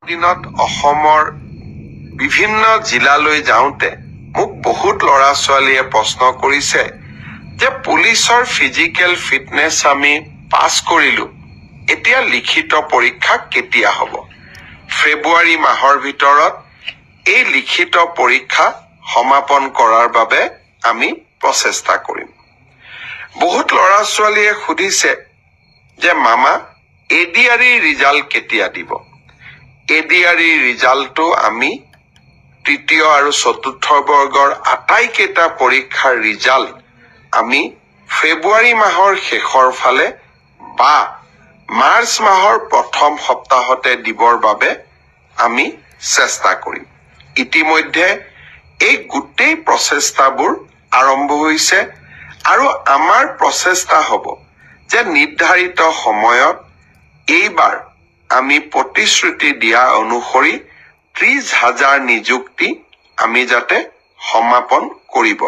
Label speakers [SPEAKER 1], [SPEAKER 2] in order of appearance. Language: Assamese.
[SPEAKER 1] দিনত অসমৰ বিভিন্ন জিলালৈ যাওঁতে মোক বহুত ল'ৰা ছোৱালীয়ে প্ৰশ্ন কৰিছে যে পুলিচৰ ফিজিকেল ফিটনেছ আমি পাছ কৰিলো, এতিয়া লিখিত পৰীক্ষা কেতিয়া হ'ব? ফেব্ৰুৱাৰী মাহৰ ভিতৰত এই লিখিত পৰীক্ষা সমাপন কৰাৰ বাবে আমি প্ৰচেষ্টা কৰিম। বহুত ল'ৰা ছোৱালীয়ে সুধিছে যে মামা এডিআৰই ৰিজাল্ট কেতিয়া দিব? এডিআৰই ৰিজাল্টটো আমি তৃতীয় আৰু চতুৰ্থ বৰ্গৰ আটাইকেইটা পৰীক্ষাৰ ৰিজাল্ট আমি ফেব্ৰুৱাৰী মাহৰ শেষৰ ফালে বা মাৰ্চ মাহৰ প্ৰথম সপ্তাহতে দিবৰ বাবে আমি চেষ্টা কৰিম। ইতিমধ্যে এই গোটেই প্ৰচেষ্টাবোৰ আৰম্ভ হৈছে আৰু আমাৰ প্ৰচেষ্টা হ'ব যে নিৰ্ধাৰিত সময়ত এইবাৰ আমি প্ৰতিশ্ৰুতি দিয়া অনুসৰি 30,000 নিযুক্তি আমি যাতে সমাপন কৰিব